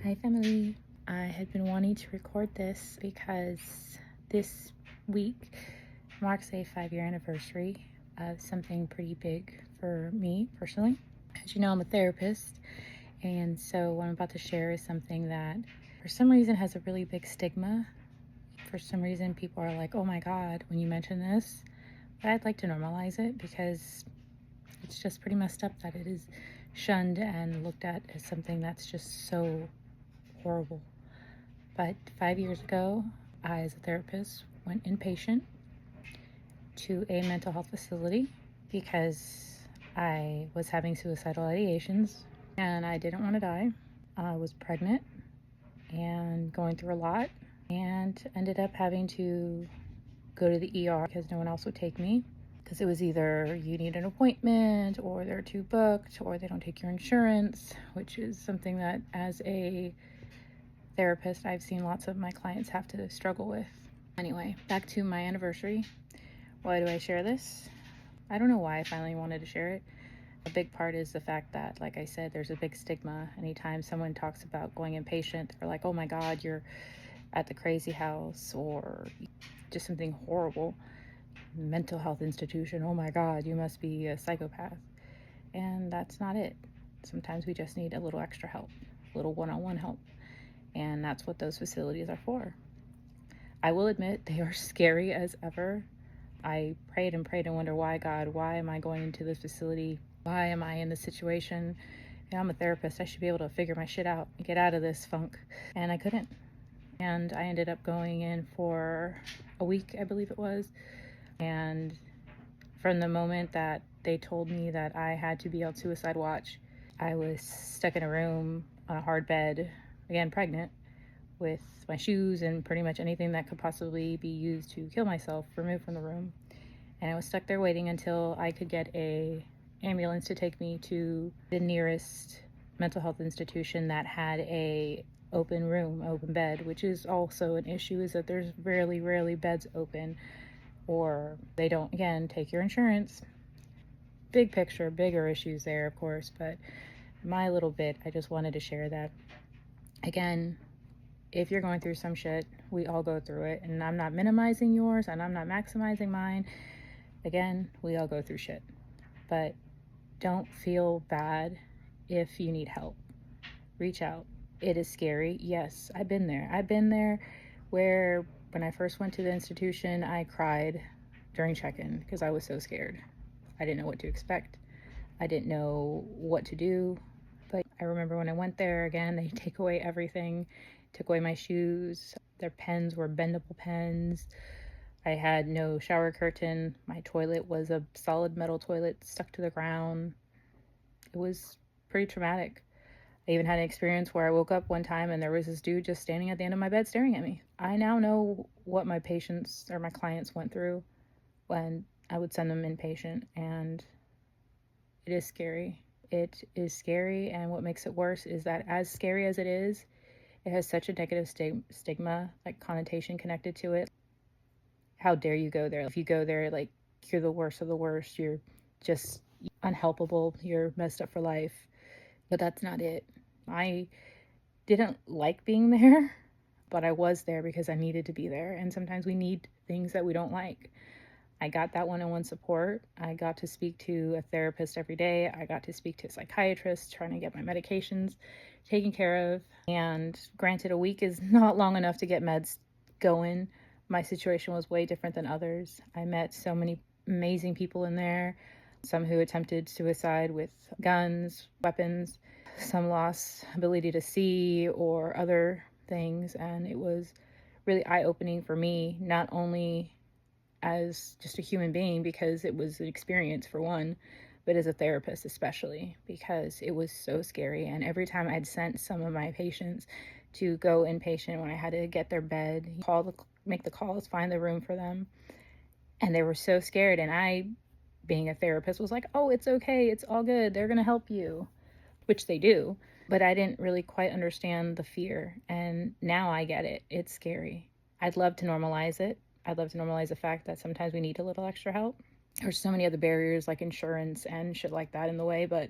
Hi family. I had been wanting to record this because this week marks a 5-year anniversary of something pretty big for me personally. As you know, I'm a therapist, and so what I'm about to share is something that for some reason has a really big stigma. For some reason people are like, oh my god, when you mention this. But I'd like to normalize it because it's just pretty messed up that it is shunned and looked at as something that's just so horrible. But 5 years ago, I, as a therapist, went inpatient to a mental health facility because I was having suicidal ideations and I didn't want to die. I was pregnant and going through a lot and ended up having to go to the ER because no one else would take me, because it was either you need an appointment or they're too booked or they don't take your insurance, which is something that as a therapist I've seen lots of my clients have to struggle with. Anyway, back to my anniversary. Why do I share this? I don't know why I finally wanted to share it. A big part is the fact that, like I said, there's a big stigma. Anytime someone talks about going inpatient, they're like, oh my god, you're at the crazy house, or just something horrible, mental health institution, oh my god, you must be a psychopath. And that's not it. Sometimes we just need a little extra help, a little one-on-one help, and that's what those facilities are for. I will admit they are scary as ever. I prayed and prayed and wondered, why God, why am I going into this facility? Why am I in this situation? And I'm a therapist, I should be able to figure my shit out and get out of this funk. And I couldn't. And I ended up going in for a week, I believe it was. And from the moment that they told me that I had to be on suicide watch, I was stuck in a room on a hard bed, again pregnant, with my shoes and pretty much anything that could possibly be used to kill myself removed from the room. And I was stuck there waiting until I could get a ambulance to take me to the nearest mental health institution that had a open room, open bed, which is also an issue, is that there's rarely beds open, or they don't, again, take your insurance. Big picture, bigger issues there, of course, but my little bit, I just wanted to share that. Again, if you're going through some shit, we all go through it, and I'm not minimizing yours and I'm not maximizing mine. Again, we all go through shit, but don't feel bad if you need help. Reach out. It is scary. Yes, I've been there where when I first went to the institution, I cried during check-in because I was so scared. I didn't know what to expect. I didn't know what to do. But I remember when I went there, again, they take away everything. Took away my shoes. Their pens were bendable pens. I had no shower curtain. My toilet was a solid metal toilet stuck to the ground. It was pretty traumatic. I even had an experience where I woke up one time and there was this dude just standing at the end of my bed staring at me. I now know what my patients or my clients went through when I would send them inpatient, and it is scary. It is scary, and what makes it worse is that as scary as it is, it has such a negative stigma, like connotation connected to it. How dare you go there? If you go there, like, you're the worst of the worst. You're just unhelpable. You're messed up for life. But that's not it. I didn't like being there, but I was there because I needed to be there. And sometimes we need things that we don't like. I got that one-on-one support. I got to speak to a therapist every day. I got to speak to a psychiatrist, trying to get my medications taken care of. And granted, a week is not long enough to get meds going. My situation was way different than others. I met so many amazing people in there. Some who attempted suicide with guns, weapons. Some lost ability to see or other things. And it was really eye-opening for me, not only as just a human being, because it was an experience for one, but as a therapist especially, because it was so scary. And every time I'd sent some of my patients to go inpatient, when I had to get their bed, make the calls, find the room for them, and they were so scared, and I, being a therapist, was like, oh, it's okay, it's all good, they're gonna help you, which they do. But I didn't really quite understand the fear, and now I get it. It's scary. I'd love to normalize it. I'd love to normalize the fact that sometimes we need a little extra help. There's so many other barriers like insurance and shit like that in the way, but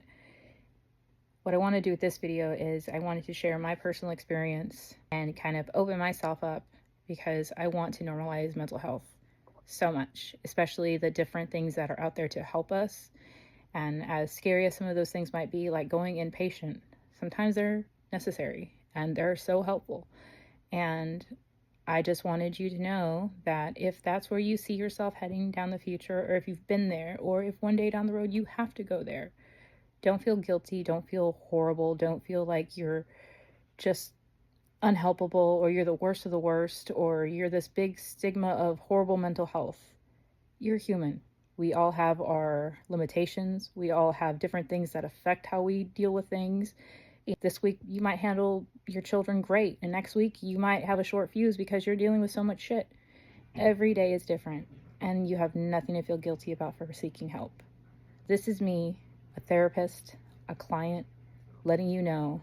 What I want to do with this video is I wanted to share my personal experience and kind of open myself up because I want to normalize mental health so much, especially the different things that are out there to help us. And as scary as some of those things might be, like going inpatient, sometimes they're necessary and they're so helpful. And I just wanted you to know that if that's where you see yourself heading down the future, or if you've been there, or if one day down the road you have to go there, don't feel guilty, don't feel horrible, don't feel like you're just unhelpable or you're the worst of the worst or you're this big stigma of horrible mental health. You're human. We all have our limitations. We all have different things that affect how we deal with things. This week you might handle your children great, and next week you might have a short fuse because you're dealing with so much shit. Every day is different, and you have nothing to feel guilty about for seeking help. This is me, a therapist, a client, letting you know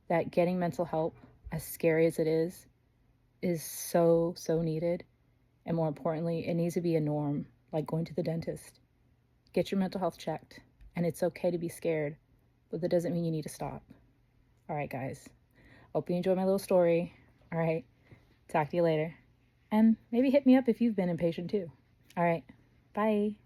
that getting mental help, as scary as it is so needed. And more importantly, it needs to be a norm, like going to the dentist. Get your mental health checked, and it's okay to be scared, but that doesn't mean you need to stop. All right, guys. Hope you enjoyed my little story. All right. Talk to you later. And maybe hit me up if you've been impatient too. All right. Bye.